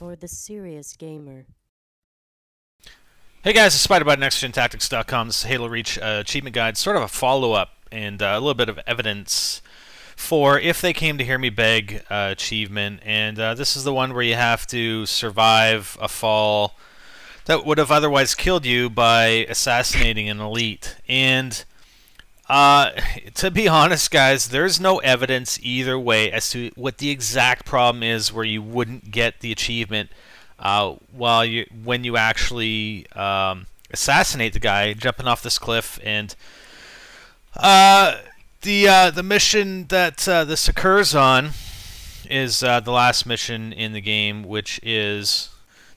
for the serious gamer. Hey guys, it's Spider-Bot at NextGenTactics.com. This is Halo Reach Achievement Guide, sort of a follow-up and a little bit of evidence for If They Came to Hear Me Beg achievement. And this is the one where you have to survive a fall that would have otherwise killed you by assassinating an elite. And to be honest, guys, there's no evidence either way as to what the exact problem is where you wouldn't get the achievement when you actually assassinate the guy jumping off this cliff. And the mission that this occurs on is the last mission in the game, which is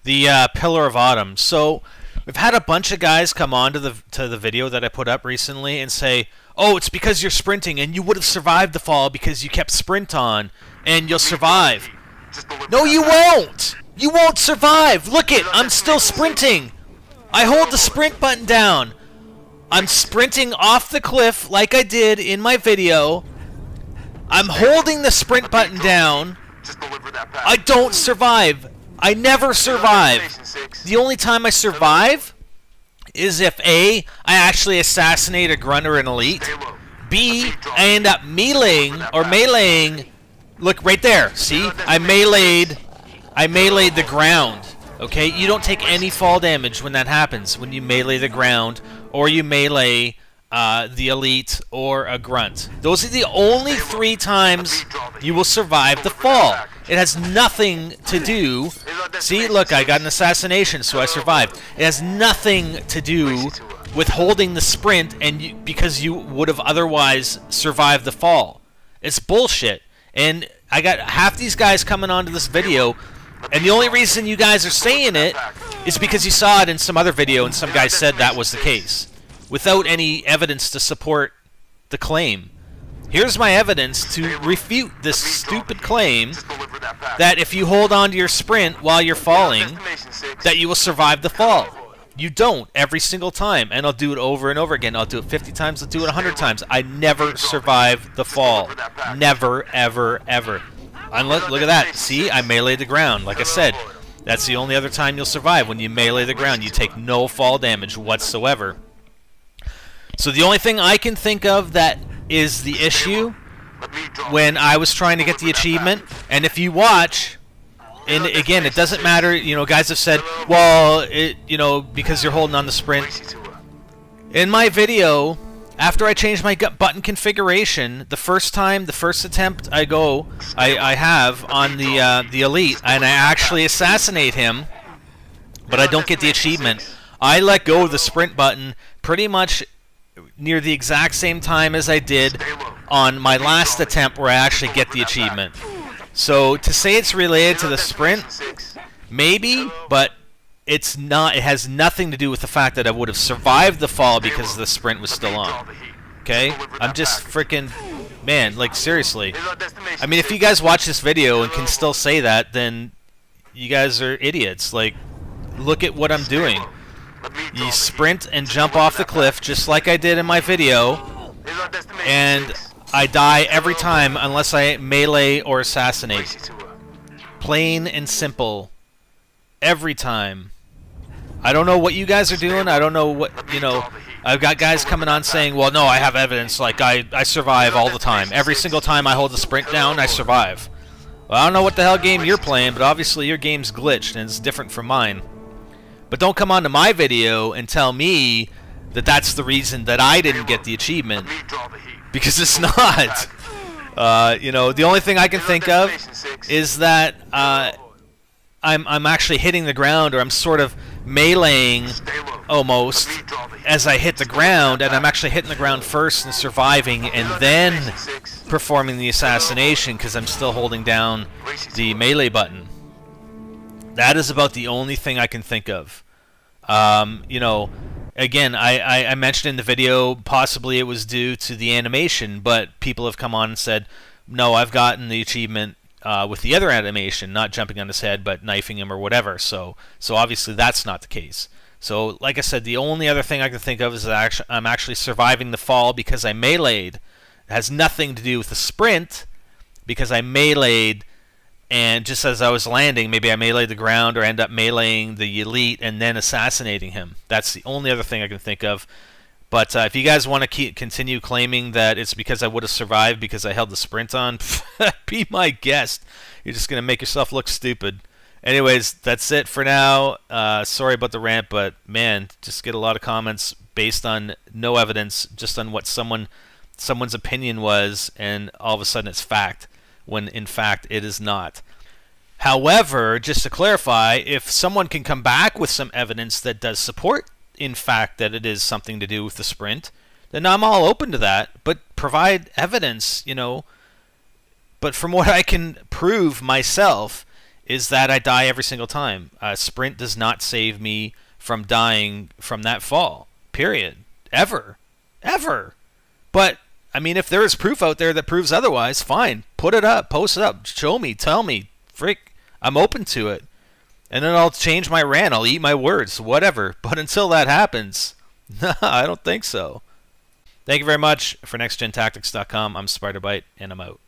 the Pillar of Autumn. So we've had a bunch of guys come on to the video that I put up recently and say, "Oh, it's because you're sprinting and you would have survived the fall because you kept sprint on and you'll survive." No, you won't! You won't survive! Look it! I'm still sprinting! I hold the sprint button down. I'm sprinting off the cliff like I did in my video. I'm holding the sprint button down. I don't survive. I never survive. The only time I survive is if A, I actually assassinate a grunt or an elite. B, I end up meleeing. Look right there. See? I meleeed the ground. Okay? You don't take any fall damage when that happens, when you melee the ground or you melee the elite or a grunt. Those are the only 3 times you will survive the fall. It has nothing to do... See, look, I got an assassination, so I survived. It has nothing to do with holding the sprint because you would have otherwise survived the fall. It's bullshit. And I got half these guys coming onto this video, and the only reason you guys are saying it is because you saw it in some other video and some guy said that was the case, without any evidence to support the claim. Here's my evidence to refute this stupid claim that if you hold on to your sprint while you're falling, that you will survive the fall. You don't every single time, and I'll do it over and over again. I'll do it 50 times, I'll do it 100 times. I never survive the fall. Never, ever, ever. Look at that. See, I melee the ground. Like I said, that's the only other time you'll survive. When you melee the ground, you take no fall damage whatsoever. So the only thing I can think of that is the issue when I was trying to get the achievement, and if you watch... And again, it doesn't matter, you know, guys have said, well, because you're holding on the sprint. In my video, after I changed my button configuration, the first attempt I have on the elite, and I actually assassinate him, but I don't get the achievement. I let go of the sprint button pretty much near the exact same time as I did on my last attempt where I actually get the achievement. So to say it's related to the sprint, maybe, but it's not. It has nothing to do with the fact that I would have survived the fall because the sprint was still on. Okay? I'm just freaking, man, like seriously. I mean, if you guys watch this video and can still say that, then you guys are idiots. Like, look at what I'm doing. You sprint and jump off the cliff just like I did in my video, and I die every time unless I melee or assassinate. Plain and simple. Every time. I don't know what you guys are doing. I don't know what, I've got guys coming on saying, well, no, I have evidence. Like, I survive all the time. Every single time I hold the sprint down, I survive. Well, I don't know what the hell game you're playing, but obviously your game's glitched and it's different from mine. But don't come on to my video and tell me that that's the reason that I didn't get the achievement. Because it's not. The only thing I can think of is that I'm actually hitting the ground, or I'm sort of meleeing almost as I hit the ground, and I'm actually hitting the ground first and surviving, and then performing the assassination because I'm still holding down the melee button. That is about the only thing I can think of. Again, I mentioned in the video possibly it was due to the animation, but people have come on and said, no, I've gotten the achievement with the other animation, not jumping on his head, but knifing him or whatever. So obviously that's not the case. So like I said, the only other thing I can think of is that I'm actually surviving the fall because I meleeed. It has nothing to do with the sprint because I meleeed and just as I was landing, maybe I meleeed the ground or end up meleeing the elite and then assassinating him. That's the only other thing I can think of. But if you guys want to continue claiming that it's because I would have survived because I held the sprint on, be my guest. You're just going to make yourself look stupid. Anyways, that's it for now. Sorry about the rant, but man, just get a lot of comments based on no evidence, just on what someone's opinion was, and all of a sudden it's fact, when in fact it is not. However, just to clarify, if someone can come back with some evidence that does support, in fact, that it is something to do with the sprint, then I'm all open to that, but provide evidence, you know. But from what I can prove myself is that I die every single time. Sprint does not save me from dying from that fall. Period. Ever. Ever. But, I mean, if there is proof out there that proves otherwise, fine. Put it up. Post it up. Show me. Tell me. Frick. I'm open to it. And then I'll change my rant. I'll eat my words. Whatever. But until that happens, I don't think so. Thank you very much. For NextGenTactics.com, I'm SpiderBite, and I'm out.